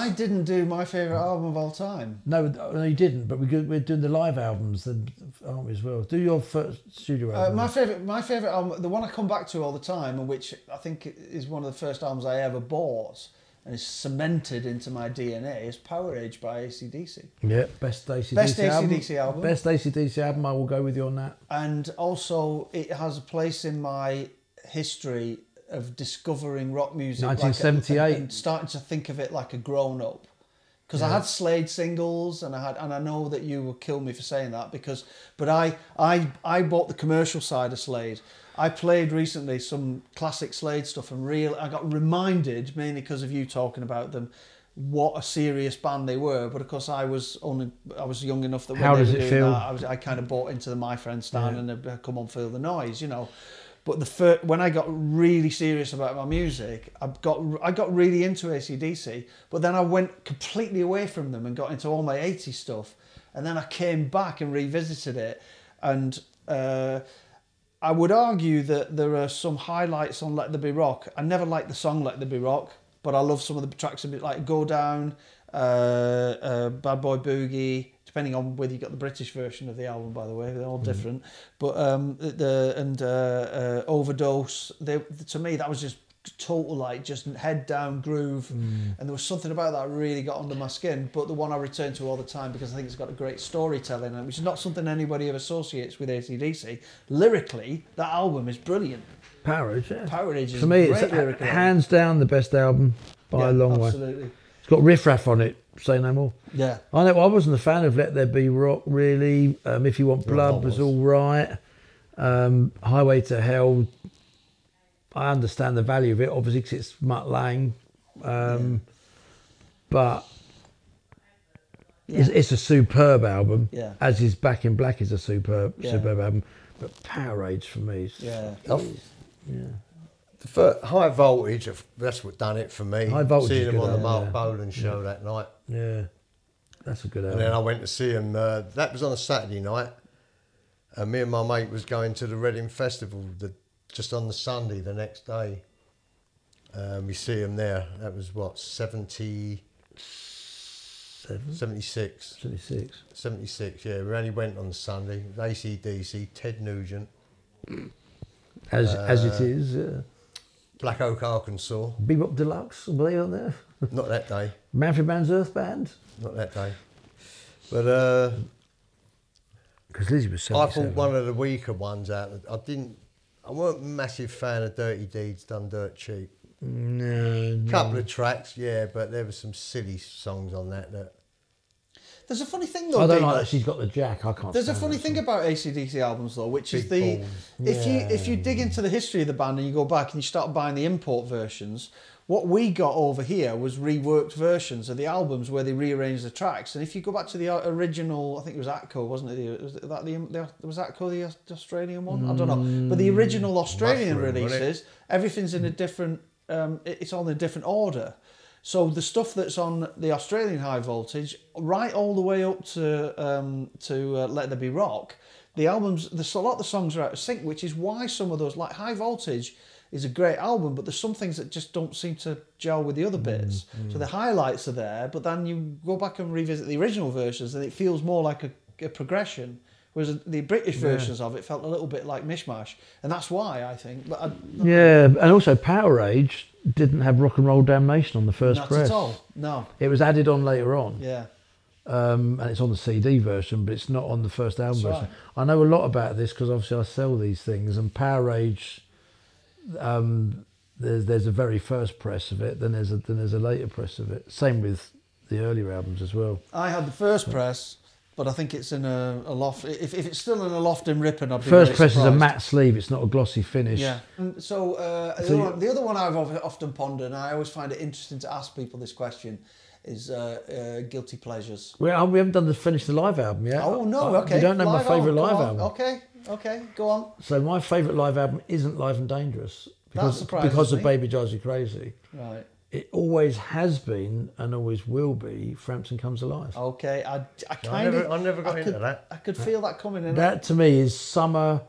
I didn't do my favourite album of all time. No, you didn't. But we're doing the live albums, aren't we, as well? Do your first studio album. My favourite album, the one I come back to all the time, and which I think is one of the first albums I ever bought, and is cemented into my DNA, is Power Age by ACDC. Yeah, best ACDC album. Best ACDC album. I will go with you on that. And also, it has a place in my history of discovering rock music, 1978, and starting to think of it like a grown-up. Because I had Slade singles, and I know that you will kill me for saying that, but I bought the commercial side of Slade. I played recently some classic Slade stuff, and I got reminded, mainly because of you talking about them, what a serious band they were. But of course, I was young enough that when how they does were it doing feel? That, I kind of bought into the My Friend stand and Come On Feel the Noise, you know. But when I got really serious about my music, I got really into AC/DC, but then I went completely away from them and got into all my 80s stuff. And then I came back and revisited it. And I would argue that there are some highlights on Let There Be Rock. I never liked the song Let There Be Rock, but I love some of the tracks a bit, like Go Down, Bad Boy Boogie, depending on whether you got the British version of the album, by the way, they're all different. But Overdose, to me that was just total, like, just head down groove, and there was something about that really got under my skin. But the one I return to all the time, because I think it's got a great storytelling, and which is not something anybody ever associates with AC/DC. Lyrically, that album is brilliant. Power Age, yeah. Power Age is for me, great it's lyrically. Hands down the best album by a long way. Absolutely. It's got riff raff on it. Say no more. Yeah. I know. I wasn't a fan of Let There Be Rock, really. If You Want Blood was all right. Highway to Hell, I understand the value of it, obviously, because it's Mutt Lange. But it's a superb album. Yeah. As is Back in Black is a superb album. But Power Age for me is... High Voltage, that's what done it for me. High Voltage, seeing them on the album, Mark Bolan show that night. Yeah, that's a good album. And then I went to see him, that was on a Saturday night. And me and my mate was going to the Reading Festival just on the Sunday the next day. We see him there. That was what, 76? 76, yeah. We only went on the Sunday. AC/DC, Ted Nugent. As it is. Black Oak, Arkansas. Bebop Deluxe, were they on there? Not that day. Manfred Mann's Earth Band? Not that day. But because Lizzie was 77. I thought one of the weaker ones out. I weren't a massive fan of Dirty Deeds Done Dirt Cheap. No. Couple of tracks, yeah, but there were some silly songs on that. There's a funny thing though. I don't like that she's got the jack. I can't. There's a funny thing about AC/DC albums though, which is if you dig into the history of the band and you go back and you start buying the import versions, what we got over here was reworked versions of the albums where they rearranged the tracks. And if you go back to the original, I think it was Atco, wasn't it? Was Atco the Australian one? I don't know. But the original Australian releases, everything's in a different. It's all in a different order. So the stuff that's on the Australian High Voltage, right all the way up to Let There Be Rock, the albums, a lot of the songs are out of sync, which is why some of those, like High Voltage, is a great album, but there's some things that just don't seem to gel with the other bits. So the highlights are there, but then you go back and revisit the original versions, and it feels more like a progression. Whereas the British versions of it felt a little bit like mishmash, and that's why I think. But and also Power Age didn't have Rock and Roll Damnation on the first press. Not at all. No. It was added on later on. Yeah. And it's on the CD version, but it's not on the first album version. Right. I know a lot about this because obviously I sell these things, and Power Age. There's a very first press of it, then there's a later press of it. Same with the earlier albums as well. I had the first press. But I think it's in a loft. If it's still in a loft in Ripon, I'd be First very press surprised. is a matte sleeve, it's not a glossy finish. Yeah. And so, the other one I've often pondered, and I always find it interesting to ask people this question, is Guilty Pleasures. Well, we haven't done the finish the live album yet. Oh, no, okay. You don't know my favourite live album. Okay, go on. So my favourite live album isn't Live and Dangerous. Because of Baby Drives You Crazy. Right. It always has been and always will be Frampton Comes Alive. Okay, I never got into that. I could feel that coming in. That to me is summer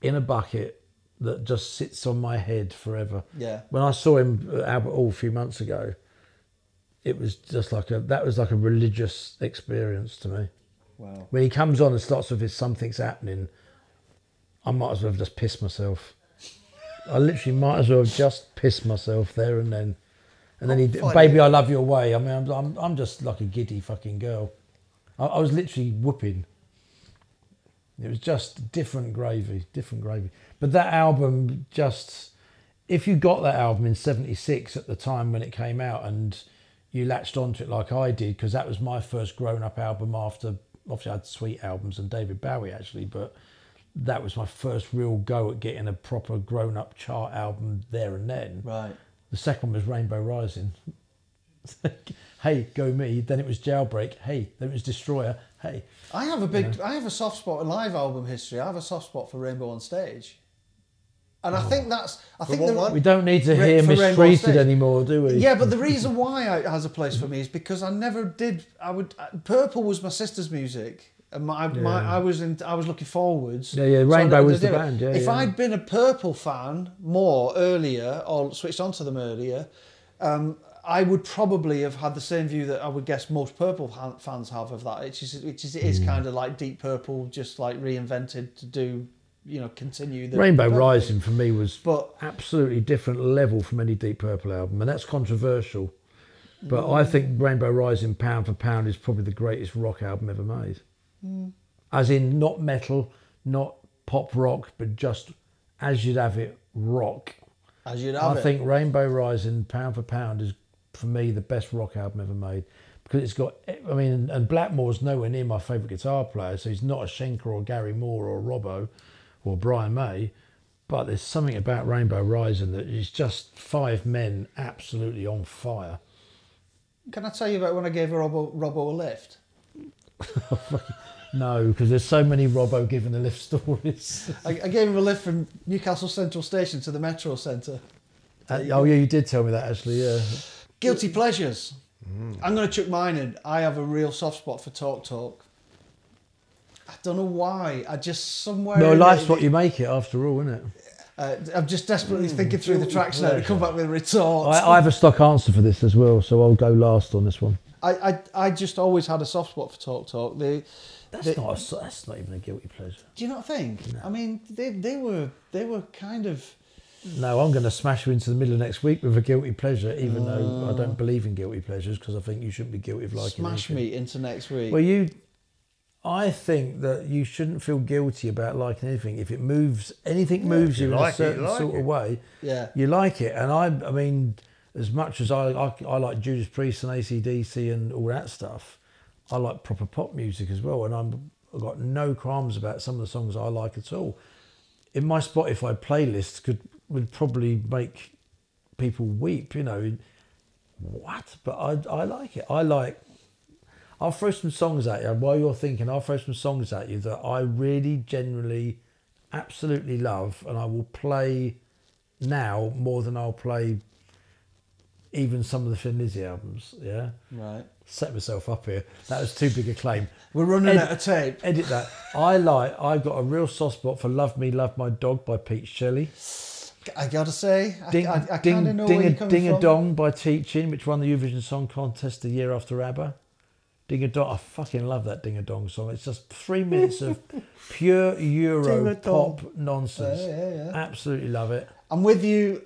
in a bucket that just sits on my head forever. Yeah. When I saw him at Albert Hall a few months ago, it was just like that was like a religious experience to me. Wow. When he comes on and starts with his "Something's Happening," I might as well have just pissed myself. I literally might as well have just pissed myself there and then. And then "Baby, I Love Your Way." I mean, I'm just like a giddy fucking girl. I was literally whooping. It was just different gravy. But that album just, if you got that album in '76 at the time when it came out and you latched onto it like I did, because that was my first grown-up album after, obviously I had Sweet albums and David Bowie actually, but that was my first real go at getting a proper grown-up chart album there and then. Right. The second was Rainbow Rising. Hey, Go Me. Then it was Jailbreak. Hey, then it was Destroyer. Hey. I have a soft spot in live album history. I have a soft spot for Rainbow on Stage. And I think that's... we don't need to hear Mistreated anymore, do we? Yeah, but the reason why it has a place for me is because I never did... Purple was my sister's music. And I was looking forwards. Yeah, Rainbow was the band. Yeah, if I'd been a Purple fan more earlier, or switched on to them earlier, I would probably have had the same view that I would guess most Purple fans have of that. It is kind of like Deep Purple, just like reinvented to do, continue the Rainbow Purple Rising for me was absolutely different level from any Deep Purple album, and that's controversial. But I think Rainbow Rising, pound for pound, is probably the greatest rock album ever made. As in, not metal, not pop rock, but just as you'd have it, rock. As you'd have it. I think Rainbow Rising, pound for pound, is for me the best rock album ever made, because it's got, I mean, and Blackmore's nowhere near my favourite guitar player, so he's not a Schenker or Gary Moore or Robbo or Brian May, but there's something about Rainbow Rising that is just five men absolutely on fire. Can I tell you about when I gave Robbo a lift? No, because there's so many Robbo giving the lift stories. I gave him a lift from Newcastle Central Station to the Metro Centre. Oh yeah, you did tell me that actually, yeah. Guilty pleasures. I'm going to chuck mine in. I have a real soft spot for Talk Talk. I don't know why. I just somewhere... No, life's what you make it after all, isn't it? I'm just desperately thinking through the tracks now to come back with a retort. I have a stock answer for this as well, so I'll go last on this one. I just always had a soft spot for Talk Talk. That's not even a guilty pleasure. Do you not think? No. I mean, they were kind of... No, I'm going to smash you into the middle of next week with a guilty pleasure, even though I don't believe in guilty pleasures, because I think you shouldn't be guilty of liking Smash anything. me into next week. Well, I think that you shouldn't feel guilty about liking anything. If it moves, anything moves you in a certain sort of way, you like it. And I mean, as much as I like Judas Priest and ACDC and all that stuff, I like proper pop music as well. And I've got no qualms about some of the songs I like at all. In my Spotify playlist would probably make people weep, what? But I like it. I'll throw some songs at you while you're thinking. I'll throw some songs at you that I really, genuinely, absolutely love, and I will play now more than I'll play even some of the Thin Lizzy albums. Yeah, right. Set myself up here. That was too big a claim. We're running out of tape. Edit that. I've got a real soft spot for "Love Me, Love My Dog" by Pete Shelley. I gotta say, I kind of know Ding, where you're coming Ding from. a Dong by Teaching, which won the Eurovision Song Contest the year after ABBA. Ding a Dong, I fucking love that Ding a Dong song. It's just 3 minutes of pure Euro pop nonsense. Yeah. Absolutely love it. I'm with you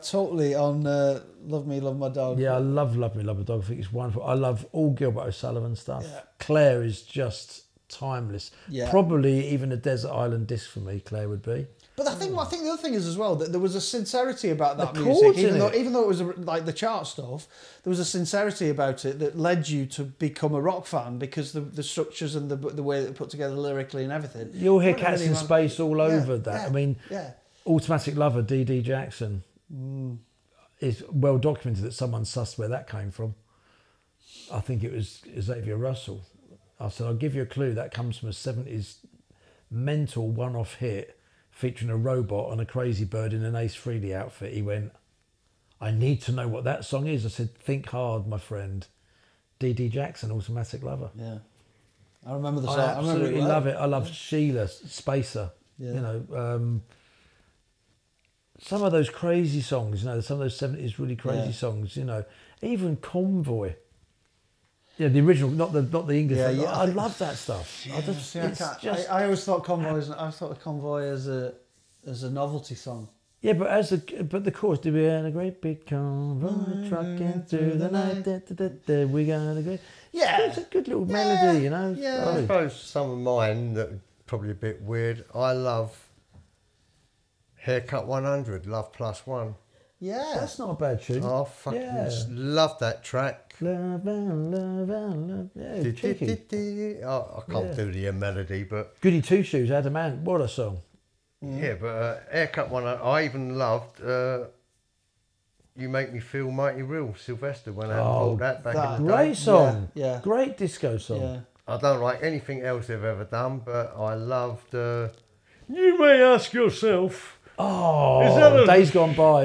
totally on Love Me, Love My Dog. Yeah, I love Love Me, Love My Dog. I think it's wonderful. I love all Gilbert O'Sullivan stuff. Yeah. Claire is just timeless. Yeah. Probably even a Desert Island Disc for me, Claire would be. But I think the other thing is as well that there was a sincerity about that music, even though it was like the chart stuff, there was a sincerity about it that led you to become a rock fan because the structures and the way that they put together lyrically and everything. You'll hear Cats in Space all over that. I mean, Automatic Lover, D.D. Jackson, is well documented that someone sussed where that came from. I think it was Xavier Russell. I said, I'll give you a clue. That comes from a 70s mental one-off hit featuring a robot and a crazy bird in an Ace Frehley outfit. He went, I need to know what that song is. I said, think hard, my friend. D.D. Jackson, Automatic Lover. Yeah. I remember the song. I absolutely love it. I love Sheila, Spacer. Yeah. some of those crazy songs, you know, some of those 70s really crazy songs, you know, even Convoy. Yeah, the original, not the English. Yeah, I love that stuff. Yeah, I always thought of Convoy as a novelty song. Yeah, but the chorus, to be in a great big convoy trucking through the night, we got a great. Yeah, it's a good little melody, you know. Yeah, I suppose some of mine that are probably a bit weird. I love Haircut 100, Love Plus One. Yeah, that's not a bad tune. Oh, fucking love that track. Love and love and love. Yeah, I can't do the melody, but Goody Two Shoes, Adamant, what a song. Yeah, but Haircut 100. I even loved You Make Me Feel Mighty Real, Sylvester, when I pulled that back in the day. Great song. Yeah. Great disco song. Yeah. I don't like anything else they've ever done, but I loved You May Ask Yourself. Oh, Days Gone By,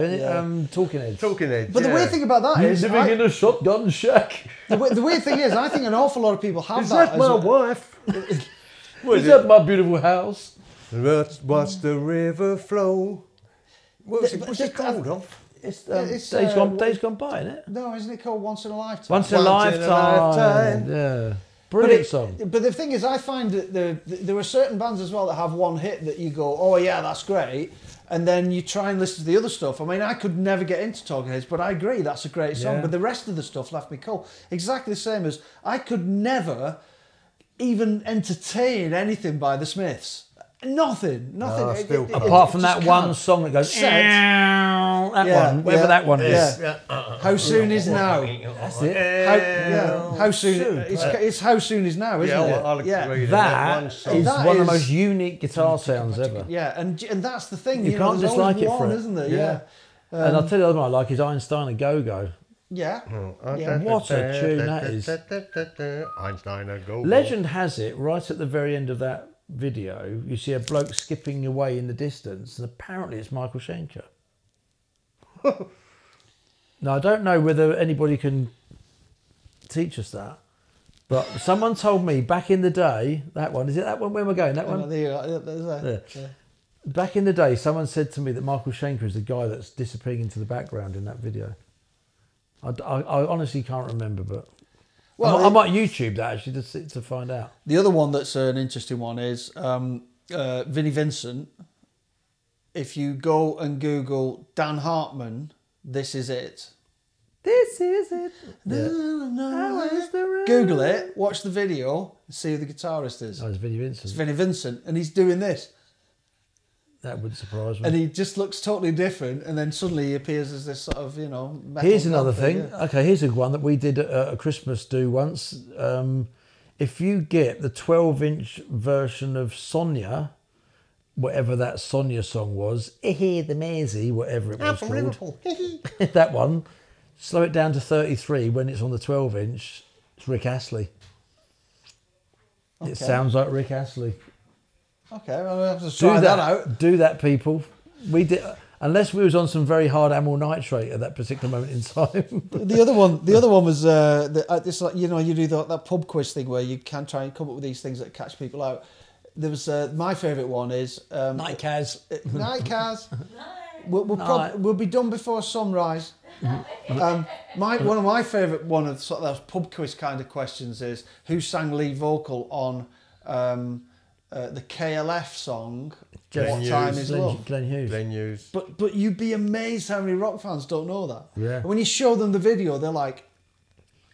Talking Heads. Talking Heads. But the weird thing about that is living in a shotgun shack. The weird thing is, I think an awful lot of people have is that. Is that my wife? Is that my beautiful house? Watch the river flow. What's it called? It's Days Gone By, isn't it? No, isn't it called Once in a Lifetime? Once in a Lifetime. Yeah. Brilliant song. But the thing is, I find that there are certain bands as well that have one hit that you go, oh yeah, that's great. And then you try and listen to the other stuff. I mean, I could never get into Talking Heads, but I agree, that's a great song. But the rest of the stuff left me cold. Exactly the same as I could never even entertain anything by the Smiths. Nothing. No, apart from that one song that goes, that one, whatever that one is. How soon is now? That's it. How soon? It's How Soon Is Now, isn't it? I'll agree. That is one of the most unique guitar sounds ever. Yeah, and that's the thing. You can't dislike it for it, isn't there? Yeah. And I'll tell you the other one I like is Einstein a Go-Go. Yeah. What a tune that is. Einstein a Go-Go. Legend has it, right at the very end of that video, you see a bloke skipping away in the distance, and apparently it's Michael Schenker. Now, I don't know whether anybody can teach us that, but someone told me back in the day, that one, is it that one? Where am I going? That one? Yeah. Back in the day, someone said to me that Michael Schenker is the guy that's disappearing into the background in that video. I honestly can't remember, but I might YouTube that actually to find out. The other one that's an interesting one is Vinnie Vincent. If you go and Google Dan Hartman, This Is It. This is it. Google it, watch the video, and see who the guitarist is. Oh, it's Vinnie Vincent. It's Vinnie Vincent, and he's doing this. That would surprise me. And he just looks totally different, and then suddenly he appears as this sort of, metal Here's another thing. Yeah. Okay, here's a one that we did a Christmas do once. If you get the 12-inch version of Sonia, whatever that Sonia song was, the Maisie, whatever it was called, that one, slow it down to 33 when it's on the 12-inch, it's Rick Astley. Okay. It sounds like Rick Astley. Okay, well, we'll have to try that out. Do that, people. We did, unless we was on some very hard amyl nitrate at that particular moment in time. The other one was this, like, you do that pub quiz thing where you can try and come up with these things that catch people out. There was my favourite one is Night Cars. Night Cars. We'll be done before sunrise. One of my favourite of sort of those pub quiz kind of questions is who sang lead vocal on the KLF song What Time Is Love? Glenn Hughes. Glenn Hughes. But you'd be amazed how many rock fans don't know that. Yeah. And when you show them the video, they're like,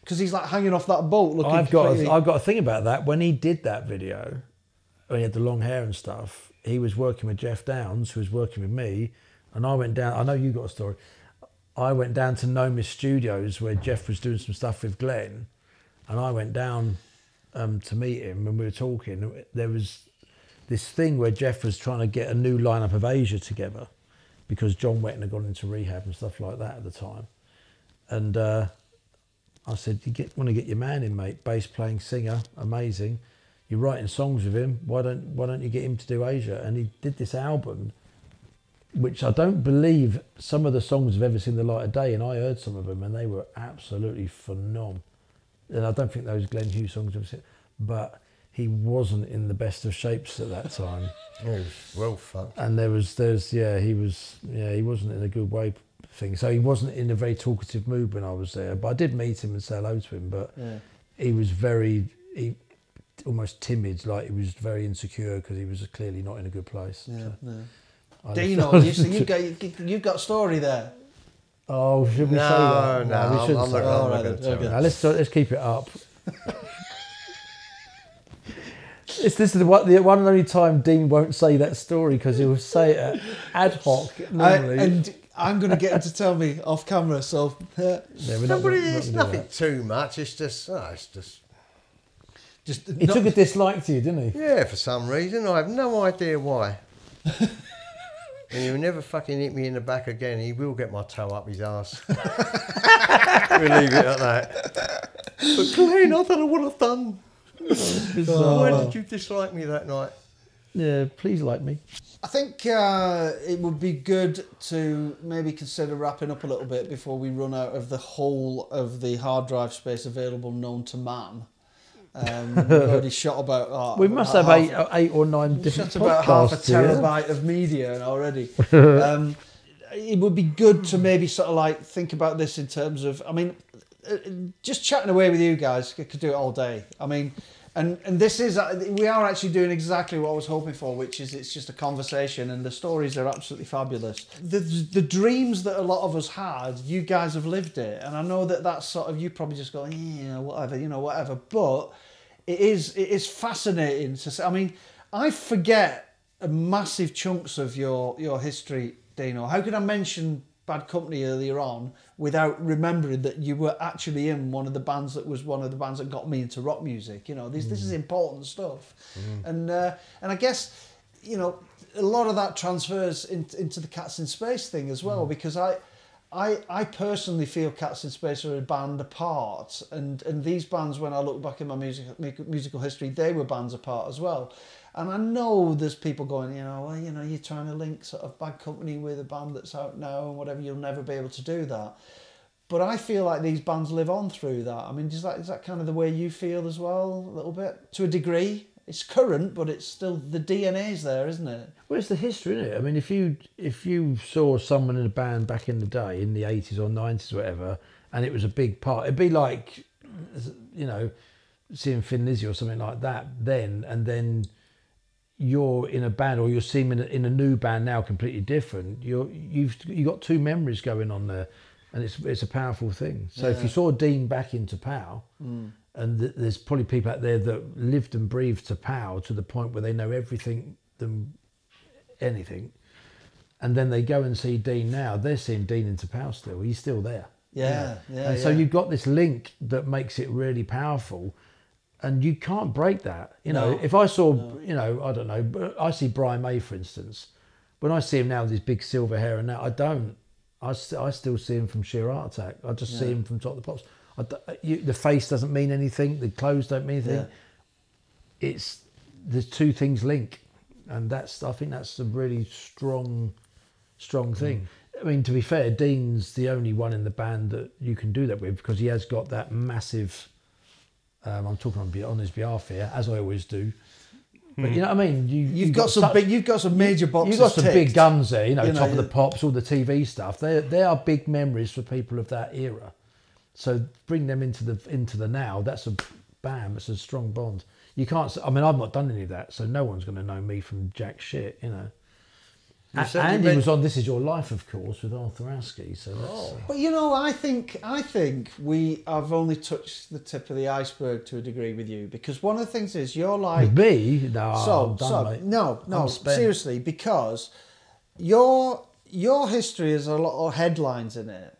because he's like hanging off that boat looking. I've got a thing about that. When he did that video, when he had the long hair and stuff, he was working with Jeff Downs, who was working with me, and I went down. I know you got a story. I went down to Nomis Studios where Jeff was doing some stuff with Glenn, and I went down to meet him, and we were talking. There was this thing where Jeff was trying to get a new lineup of Asia together because John Wetton had gone into rehab and stuff like that at the time. And I said, want to get your man in, mate, bass playing singer, amazing. You're writing songs with him, why don't you get him to do Asia? And he did this album, which I don't believe some of the songs have ever seen the light of day, and I heard some of them and they were absolutely phenomenal. And I don't think those Glenn Hughes songs have ever seen, but he wasn't in the best of shapes at that time. He was well fucked. And he wasn't in a good way thing. So he wasn't in a very talkative mood when I was there. But I did meet him and say hello to him. But he was almost timid, like he was very insecure because he was clearly not in a good place. Yeah, so. Deano, you've got a story there. Oh, should we say that? No, we shouldn't say that. Okay. No, let's keep it up. This is the one and only time Dean won't say that story because he'll say it ad hoc normally. And I'm going to get him to tell me off camera. So it's nothing too much. It's just he took a dislike to you, didn't he? Yeah, for some reason. I have no idea why. And he'll never fucking hit me in the back again. He will get my toe up his arse. We'll leave it at that. But Glenn, I don't know what I've done. Why did you dislike me that night? Yeah, please like me. I think it would be good to maybe consider wrapping up a little bit before we run out of the whole of the hard drive space available known to man. We've already shot about... we must have eight or nine different podcasts. About half a terabyte of media already. It would be good to maybe sort of like think about this in terms of... I mean, just chatting away with you guys, I could do it all day. I mean... And this is, we are actually doing exactly what I was hoping for, which is it's just a conversation and the stories are absolutely fabulous. The dreams that a lot of us had, you guys have lived it. And I know that that's sort of, you probably just go, yeah, whatever, you know, whatever. But it is fascinating to say. I mean, I forget massive chunks of your history, Deano. How could I mention Bad Company earlier on without remembering that you were actually in one of the bands that was one of the bands that got me into rock music? You know, this is important stuff. And I guess, you know, a lot of that transfers into the Cats in Space thing as well, because I personally feel Cats in Space are a band apart, and these bands, when I look back in my musical history, they were bands apart as well. And I know there's people going, you know, well, you know, you're trying to link sort of Bad Company with a band that's out now and whatever, you'll never be able to do that. But I feel like these bands live on through that. I mean, is that kind of the way you feel as well, a little bit? To a degree? It's current, but it's still, the DNA's there, isn't it? Well, it's the history, isn't it? I mean, if you saw someone in a band back in the day, in the 80s or 90s or whatever, and it was a big part, it'd be like, you know, seeing Thin Lizzy or something like that then, and then you're in a band, or you're seeing in a new band now, completely different. You've got two memories going on there, and it's a powerful thing. So if you saw Dean back into POW, and there's probably people out there that lived and breathed to POW to the point where they know everything, anything, and then they go and see Dean now. They're seeing Dean into POW still. He's still there. And so you've got this link that makes it really powerful. And you can't break that. You know, if I saw, you know, I don't know, but I see Brian May, for instance. When I see him now with his big silver hair and that, I still see him from Sheer Heart Attack. I just see him from Top of the Pops. The face doesn't mean anything. The clothes don't mean anything. The two things link. And I think that's a really strong thing. I mean, to be fair, Dean's the only one in the band that you can do that with, because he has got that massive... I'm talking on his behalf here, as I always do. But you know what I mean. You've got some major boxes. You've got some big guns there. You know, Top of the Pops, all the TV stuff. They are big memories for people of that era. So bring them into the now. That's it's a strong bond. You can't. I mean, I've not done any of that, so no one's going to know me from jack shit. You know. And he was on This Is Your Life, of course, with Arthur Askey. So but you know, I think we have only touched the tip of the iceberg to a degree with you, because one of the things is you're like with me. No, I'm done, mate. No, seriously, because your history has a lot of headlines in it,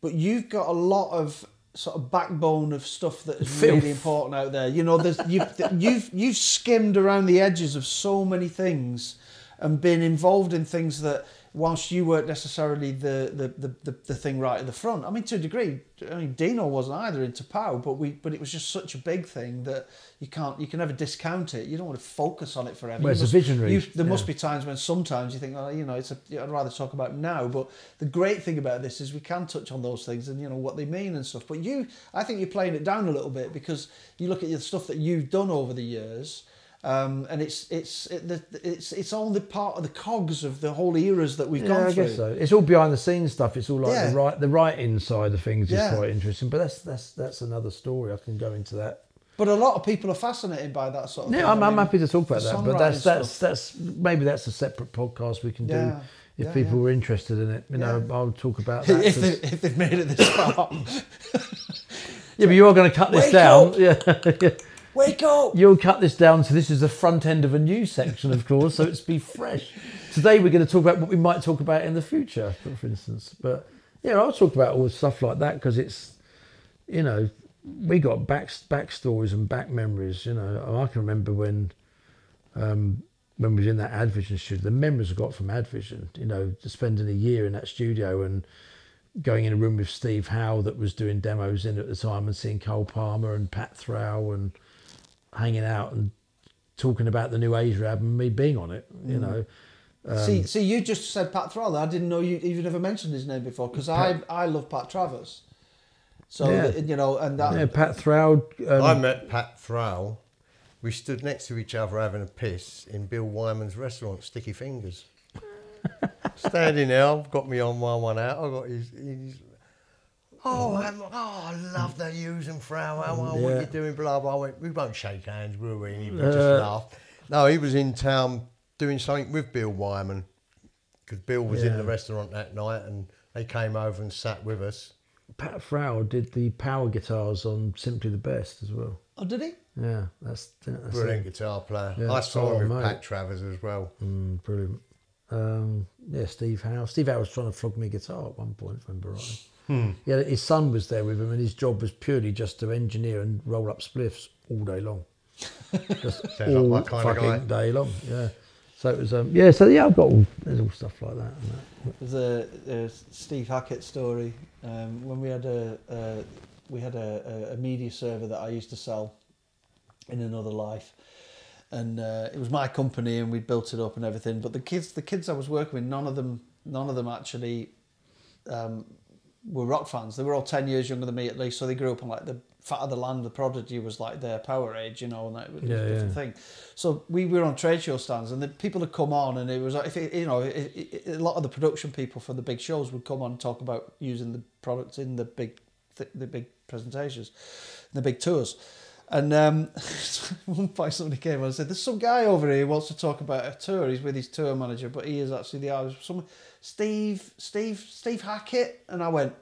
but you've got a lot of sort of backbone of stuff that is really important out there. You know, you've skimmed around the edges of so many things and been involved in things that whilst you weren't necessarily the thing right at the front. I mean, to a degree, I mean, Deano wasn't either into POW, but it was just such a big thing that you can never discount it. You don't want to focus on it forever. Well, it's a visionary. There must be times when sometimes you think, well, you know, I'd rather talk about it now. But the great thing about this is we can touch on those things and, you know, what they mean and stuff. But I think you're playing it down a little bit, because you look at the stuff that you've done over the years. And it's all the part of the cogs of the whole eras that we've gone through. I guess so. It's all behind the scenes stuff. It's all like the writing side of things is quite interesting. But that's another story. I can go into that. But a lot of people are fascinated by that sort of thing. Yeah, I'm happy to talk about that. But that's maybe that's a separate podcast we can do if people were interested in it. You know, I'll talk about that. if they've made it this far. Yeah, but you are going to cut this down. Yeah. Wake up! You'll cut this down, so this is the front end of a news section, of course, so it's be fresh. Today we're going to talk about what we might talk about in the future, for instance. But yeah, I'll talk about all stuff like that, because it's, you know, we got backstories and back memories. You know, I can remember when we was in that Advision studio, the memories I got from Advision. You know, spending a year in that studio and going in a room with Steve Howe that was doing demos in at the time, and seeing Cole Palmer and Pat Thrall and hanging out and talking about the new Asia album and me being on it, you know. See, you just said Pat Thrall. I didn't know you'd ever mentioned his name before, because I love Pat Travers. So, you know, and that... Yeah, Pat Thrall... I met Pat Thrall. We stood next to each other having a piss in Bill Wyman's restaurant, Sticky Fingers. Standing there, I've got me on one out. I got his I love the Hughes and Thrall. What are you doing? Blah blah. I went, we won't shake hands, will we? And he just laughed. No, he was in town doing something with Bill Wyman, because Bill was in the restaurant that night, and they came over and sat with us. Pat Thrall did the power guitars on Simply the Best as well. Oh, did he? Yeah, that's brilliant guitar player. Yeah, I saw him with Pat Travers as well. Brilliant. Steve Howe. Steve Howe was trying to flog me guitar at one point, if I remember right. Yeah, his son was there with him, and his job was purely just to engineer and roll up spliffs all day long. Just all like fucking day long. Yeah. So it was I've got there's all stuff like that. There's a Steve Hackett story. When we had a media server that I used to sell in another life, and it was my company, and we built it up and everything. But the kids I was working with, none of them actually were rock fans. They were all 10 years younger than me at least, so they grew up on like the Fat of the Land. The Prodigy was like their power age, you know, and that was a different thing. So we were on trade show stands, and the people would come on, and it was like, a lot of the production people for the big shows would come on and talk about using the products in the big presentations, the big tours. And one point somebody came on and said, there's some guy over here who wants to talk about a tour. He's with his tour manager, but he is actually the artist. Steve Hackett. And I went,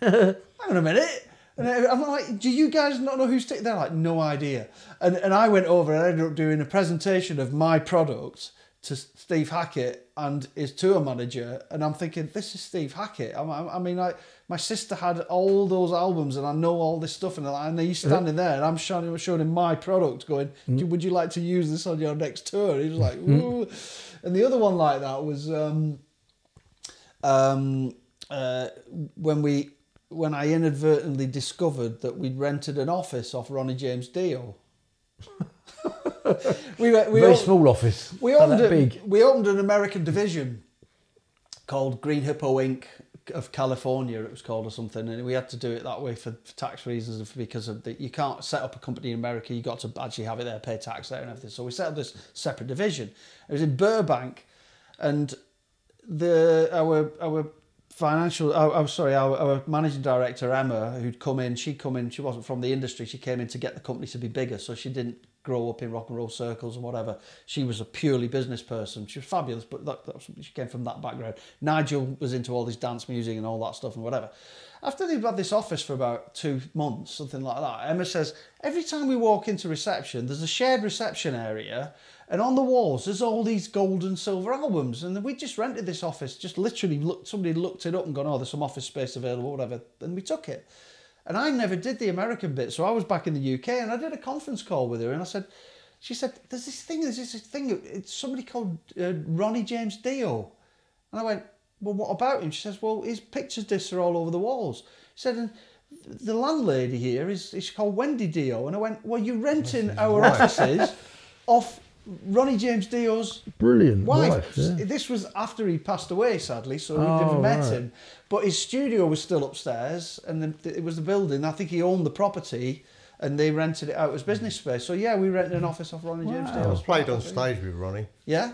hang on a minute. And I'm like, do you guys not know who Steve? They're like, no idea. And I went over and I ended up doing a presentation of my product to Steve Hackett and his tour manager. And I'm thinking, this is Steve Hackett. I mean, my sister had all those albums, and I know all this stuff, and he's standing there, and I'm showing him my product, going, would you like to use this on your next tour? He was like, ooh. And the other one like that was when I inadvertently discovered that we'd rented an office off Ronnie James Dio. Very small office. We opened an American division called Green Hippo Inc. of California, it was called, or something, and we had to do it that way for tax reasons, because of you can't set up a company in America. You got to actually have it there, pay tax there and everything. So we set up this separate division. It was in Burbank, and our managing director Emma, who'd come in, she wasn't from the industry. She came in to get the company to be bigger, so she didn't grow up in rock and roll circles and whatever. She was a purely business person. She was fabulous, but she came from that background. Nigel was into all this dance music and all that stuff and whatever. After they've had this office for about 2 months, something like that, Emma says, every time we walk into reception, there's a shared reception area, and on the walls there's all these gold and silver albums, and we just rented this office, just literally somebody looked it up and gone, oh, there's some office space available, whatever, and we took it. And I never did the American bit, so I was back in the UK, and I did a conference call with her, and she said, there's this thing, it's somebody called Ronnie James Dio. And I went, well, what about him? She says, well, his pictures discs are all over the walls. She said, and the landlady here is called Wendy Dio. And I went, well, you're renting our offices off Ronnie James Dio's wife. Yeah. This was after he passed away, sadly, so we never met him. But his studio was still upstairs, and it was the building. I think he owned the property, and they rented it out as business space. So yeah, we rented an office off Ronnie James Dio's. I played on stage with Ronnie. Yeah?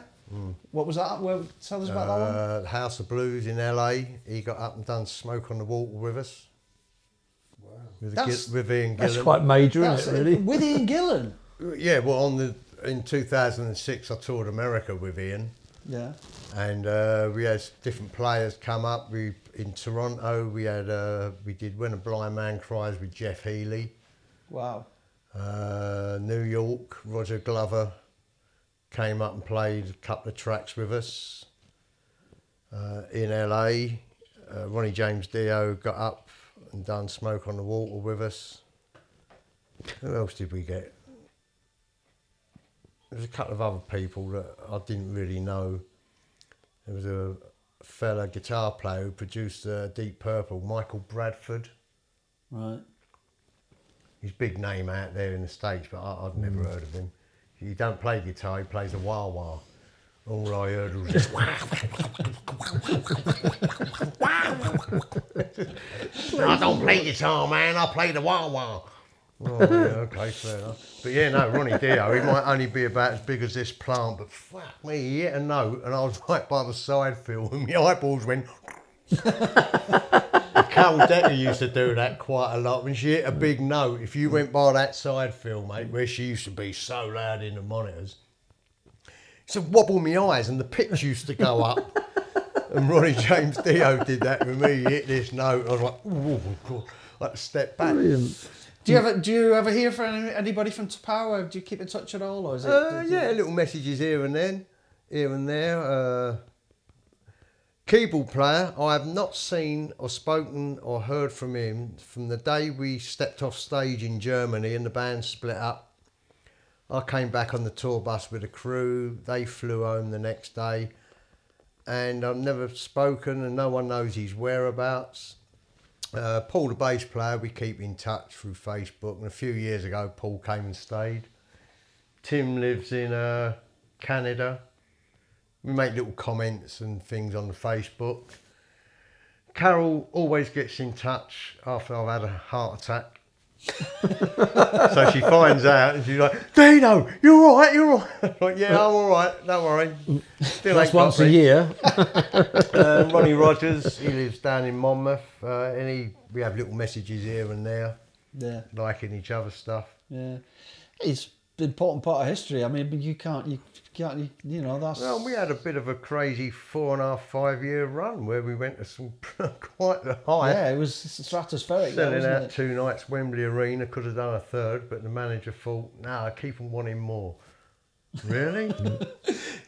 What was that? Tell us about that one. House of Blues in LA. He got up and done Smoke on the Water with us. Wow. With Ian Gillan. That's quite major, isn't it, really? With Ian Gillan? Yeah, well, in 2006, I toured America with Ian. Yeah. And we had different players come up. In Toronto, we did When a Blind Man Cries with Jeff Healey. Wow. New York, Roger Glover came up and played a couple of tracks with us. In LA, Ronnie James Dio got up and done Smoke on the Water with us. Who else did we get? There was a couple of other people that I didn't really know. There was a fella guitar player who produced Deep Purple, Michael Bradford. Right. He's a big name out there in the States, but I'd never heard of him. He don't play guitar, he plays a wah-wah. All I heard was just I don't play guitar, man, I play the wah-wah. Oh, yeah, okay, fair enough. But yeah, no, Ronnie Dio, he might only be about as big as this plant, but fuck me, he hit a note and I was right by the side fill and my eyeballs went... Carol Decker used to do that quite a lot. When she hit a big note, if you went by that side fill, mate, where she used to be so loud in the monitors, it used to wobble my eyes and the pitch used to go up. And Ronnie James Dio did that with me. He hit this note, I was like, oh, God, I had to step back. Brilliant. Do you ever hear from anybody from Power? Do you keep in touch at all, or is it? Yeah, little messages here and there. Keyboard player, I have not seen or spoken or heard from him from the day we stepped off stage in Germany and the band split up. I came back on the tour bus with the crew. They flew home the next day, and I've never spoken, and no one knows his whereabouts. Paul, the bass player, we keep in touch through Facebook, and a few years ago Paul came and stayed. Tim lives in Canada. We make little comments and things on the Facebook. Carol always gets in touch after I've had a heart attack. So she finds out and she's like, Dino, you're all right, you're all right. Like, yeah, I'm all right, don't worry. Still that's once a year. Ronnie Rogers, he lives down in Monmouth. We have little messages here and there, liking each other's stuff. Yeah, it's an important part of history. I mean, but you can't, you know, that's... Well, we had a bit of a crazy 4.5, 5 year run where we went to some quite the high. Yeah, it was stratospheric. Selling out 2 nights, Wembley Arena, could have done a third, but the manager thought, no, I keep on wanting more. Really? Can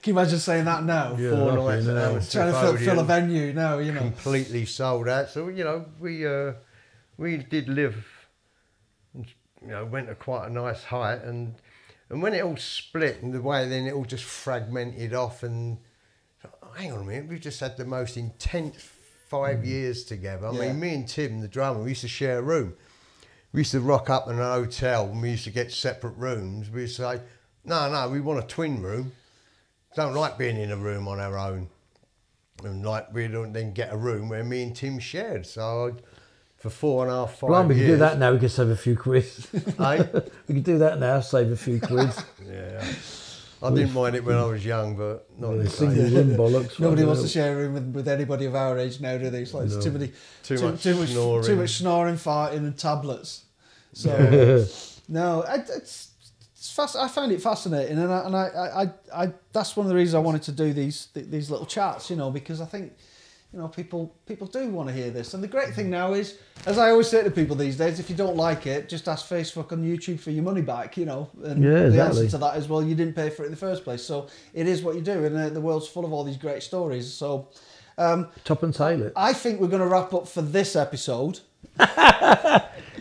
you imagine saying that now? Yeah, 4 nights. Trying to fill a venue now, you know. Completely sold out. So, you know, we did live, you know, went to quite a nice height, and when it all split and the way then it all just fragmented off, and hang on a minute, we've just had the most intense 5 years together. I mean, me and Tim, the drummer, we used to share a room. We used to rock up in an hotel and we used to get separate rooms. We'd say, no, we want a twin room. Don't like being in a room on our own. And like, we don't then get a room where me and Tim shared. So for 4.5, 5 Blimey, we years. could do that now, we could save a few quid. Eh? We could do that now, save a few quid. Yeah. I didn't mind it when I was young, but not this single room bollocks. Nobody wants to share a room with anybody of our age now, do they? It's like too much snoring, farting and tablets. So no, I find it fascinating, and I that's one of the reasons I wanted to do these little chats, you know, because I think, you know, people do want to hear this. And the great thing now is, as I always say to people these days, if you don't like it, just ask Facebook and YouTube for your money back, you know. And the answer to that is, well, you didn't pay for it in the first place. So it is what you do, and the world's full of all these great stories. So top and tail it. I think we're going to wrap up for this episode.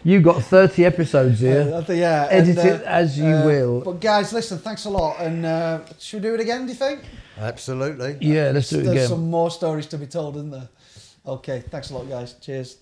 You got 30 episodes here. Yeah, edit it as you will. But guys, listen, thanks a lot. And should we do it again, do you think? Absolutely. Yeah, let's do it again. There's some more stories to be told, isn't there? Okay, thanks a lot, guys. Cheers.